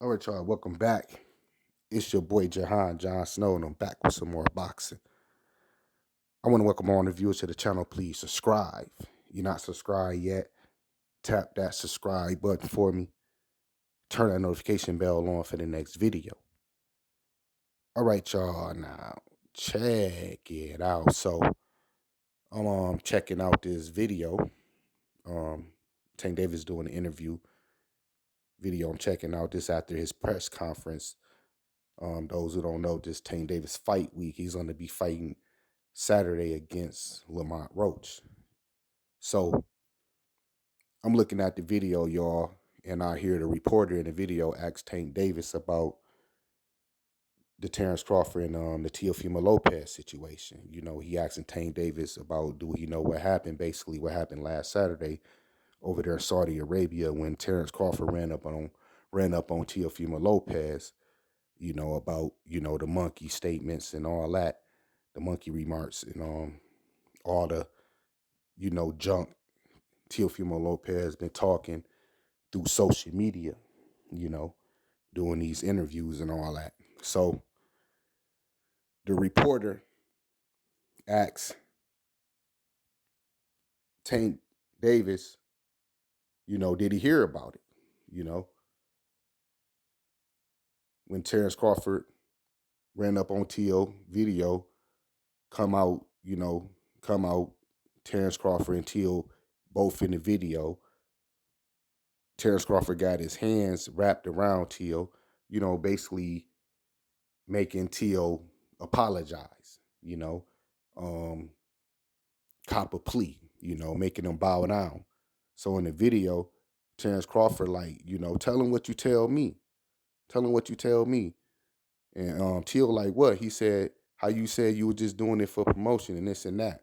All right, y'all, welcome back. It's your boy Jahan John Snow, and I'm back with some more boxing. I want to welcome all the viewers to the channel. Please subscribe. You're not subscribed yet, tap that subscribe button for me. Turn that notification bell on for the next video. All right, y'all, now check it out. So I'm checking out this video. Um, Tank Davis doing an interview video. I'm checking out this after his press conference. Those who don't know, this Tank Davis fight week. He's going to be fighting Saturday against Lamont Roach. So I'm looking at the video, y'all, and I hear the reporter in the video ask Tank Davis about the Terence Crawford and the Teofimo Lopez situation. You know, he asking Tank Davis about, do he know what happened? Basically, what happened last Saturday over there in Saudi Arabia when Terence Crawford ran up on Teofimo Lopez. You know about the monkey statements and all that, the monkey remarks and all the junk Teofimo Lopez been talking through social media, you know, doing these interviews and all that. So the reporter asks Tank Davis, did he hear about it? You know, when Terence Crawford ran up on Teo video, come out, come out, Terence Crawford and Teo both in the video. Terence Crawford got his hands wrapped around Teo, basically making Teo apologize, um, cop a plea, making him bow down. So in the video, Terence Crawford, like, tell him what you tell me. Tell him what you tell me. And Teo, like, what? He said, how you said you were just doing it for promotion and this and that.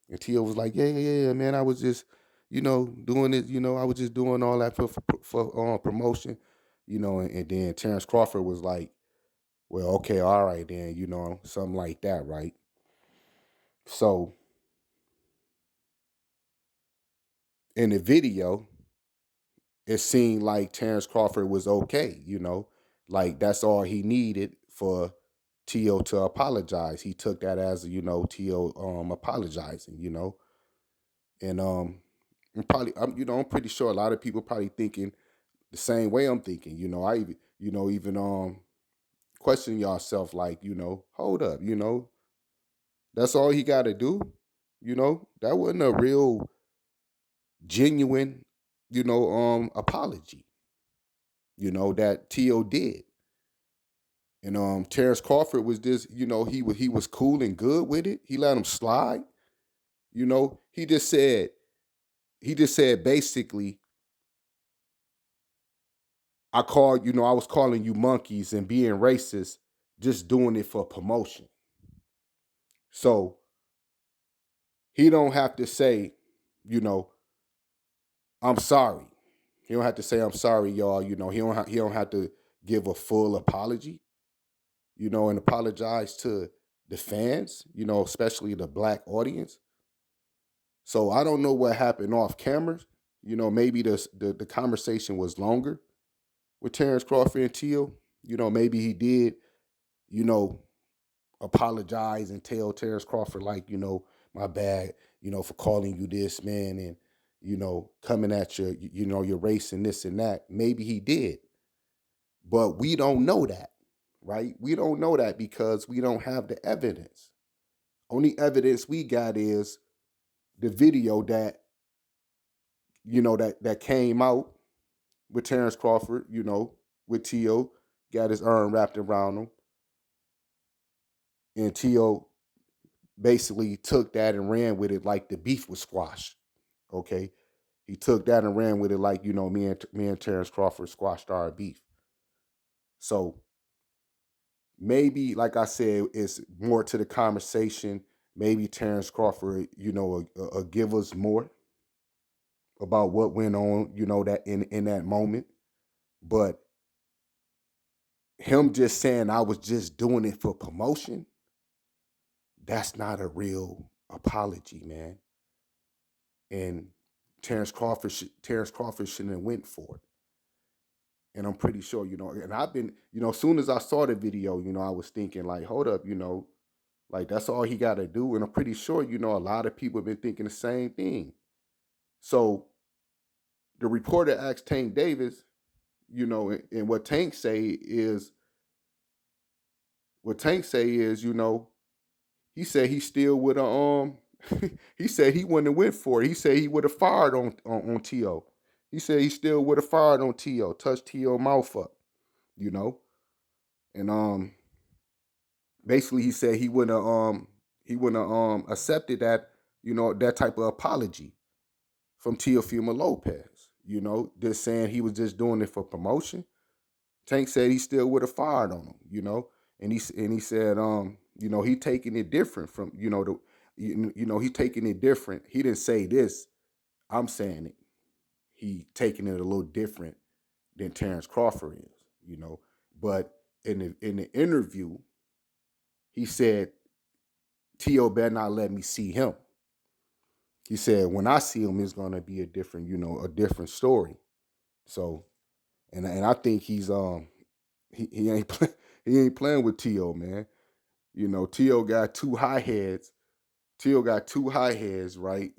And Teo was like, yeah, man. I was just, doing it, I was just doing all that for promotion, and then Terence Crawford was like, well, okay, all right, then, something like that, right? So in the video, it seemed like Terence Crawford was okay, like that's all he needed for Teo to apologize. He took that as, Teo apologizing, and I'm pretty sure a lot of people probably thinking the same way I'm thinking. I even question yourself like, hold up, that's all he got to do. That wasn't a real genuine, apology, that T.O. did. And Terrence Crawford was just, he was cool and good with it. He let him slide. He just said basically, I was calling you monkeys and being racist, just doing it for promotion. So he don't have to say, you know, I'm sorry. He don't have to say I'm sorry, y'all. He don't have to give a full apology, and apologize to the fans, especially the black audience. So I don't know what happened off camera. Maybe the conversation was longer with Terrence Crawford and Teal. Maybe he did, you know, apologize and tell Terrence Crawford, like, my bad, for calling you this, man, and, coming at your race and this and that. Maybe he did. But we don't know that, right? We don't know that because we don't have the evidence. Only evidence we got is the video that came out with Terrence Crawford, with T.O., got his arm wrapped around him. And T.O. basically took that and ran with it like the beef was squashed. Okay. He took that and ran with it like, me and Terrence Crawford squashed our beef. So maybe, like I said, it's more to the conversation. Maybe Terrence Crawford, give us more about what went on, that in that moment. But him just saying I was just doing it for promotion, that's not a real apology, man. And Terrence Crawford shouldn't have went for it. And I'm pretty sure, and I've been, as soon as I saw the video, I was thinking like, hold up, like that's all he got to do. And I'm pretty sure, a lot of people have been thinking the same thing. So the reporter asked Tank Davis, and what Tank say is, he said he still would have he said he wouldn't have went for it. He said he would have fired on T.O. He said he still would have fired on T.O., touched T.O. mouth up, you know. And basically he said he wouldn't have accepted that, that type of apology from Teofimo Lopez, just saying he was just doing it for promotion. Tank said he still would have fired on him, and he said, he taking it different from, he taking it different. He didn't say this. I'm saying it. He taking it a little different than Terence Crawford is, But in the interview, he said, T.O. better not let me see him. He said, when I see him, it's gonna be a different, a different story. So, and I think he ain't he ain't playing with T.O., man. T.O. got two high heads. T.O. got two high heads, right?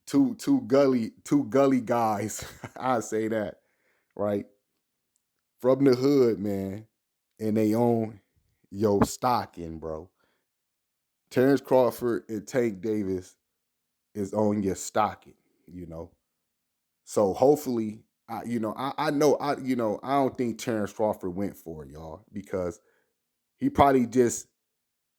Two gully guys. I say that, right? From the hood, man, and they own your stocking, bro. Terence Crawford and Tank Davis is on your stocking, So hopefully, I know I don't think Terence Crawford went for it, y'all, because he probably just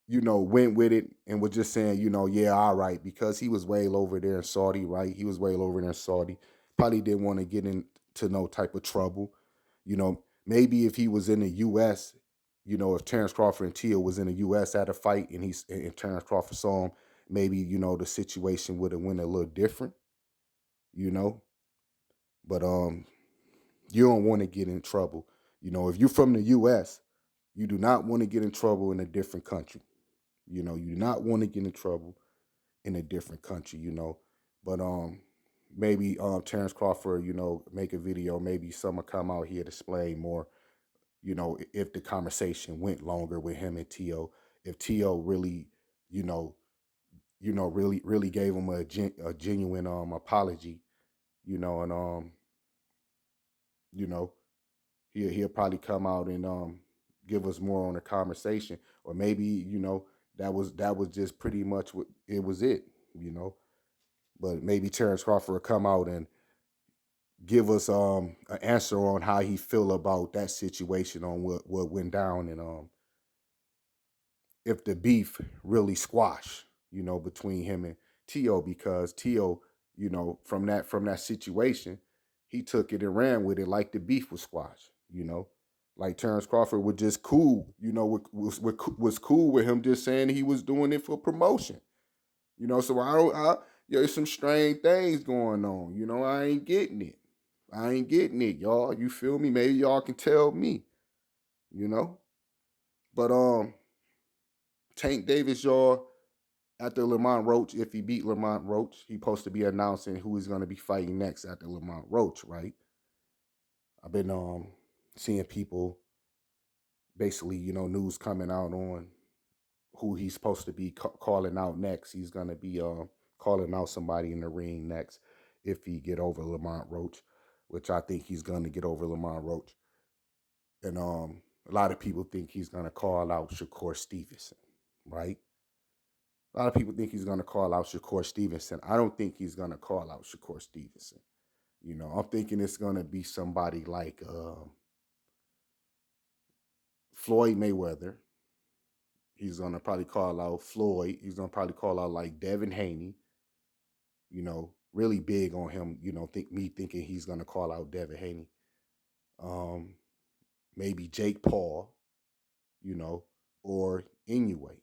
went with it and was just saying, yeah, all right, because he was way over there in Saudi, right? He was way over there in Saudi. Probably didn't want to get into no type of trouble. Maybe if he was in the U.S., if Terence Crawford and Tio was in the U.S. at a fight and Terence Crawford saw him, maybe, the situation would have went a little different, But you don't want to get in trouble. If you're from the U.S., you do not want to get in trouble in a different country. You do not want to get in trouble in a different country, But maybe Terence Crawford, make a video. Maybe someone come out here to explain more, if the conversation went longer with him and T.O., if T.O. really, really gave him a genuine apology, and you know, he'll probably come out and give us more on the conversation, or maybe that was just pretty much what it was But maybe Terence Crawford will come out and give us an answer on how he feel about that situation, on what went down, and if the beef really squash, between him and T.O., because T.O., from that situation, he took it and ran with it like the beef was squashed. Like Terence Crawford was just cool, was cool with him just saying he was doing it for promotion. So there's some strange things going on. I ain't getting it. Y'all. You feel me? Maybe y'all can tell me, you know? But Tank Davis, y'all, after Lamont Roach, if he beat Lamont Roach, he's supposed to be announcing who he's gonna be fighting next after Lamont Roach, right? I've been seeing people basically, news coming out on who he's supposed to be calling out next. He's gonna be calling out somebody in the ring next if he get over Lamont Roach, which I think he's gonna get over Lamont Roach. And a lot of people think he's gonna call out Shakur Stevenson, right? A lot of people think he's gonna call out Shakur Stevenson. I don't think he's gonna call out Shakur Stevenson. I'm thinking it's gonna be somebody like Floyd Mayweather. He's gonna probably call out Floyd. He's gonna probably call out like Devin Haney. Really big on him. Thinking he's gonna call out Devin Haney. Maybe Jake Paul. Or Inoue.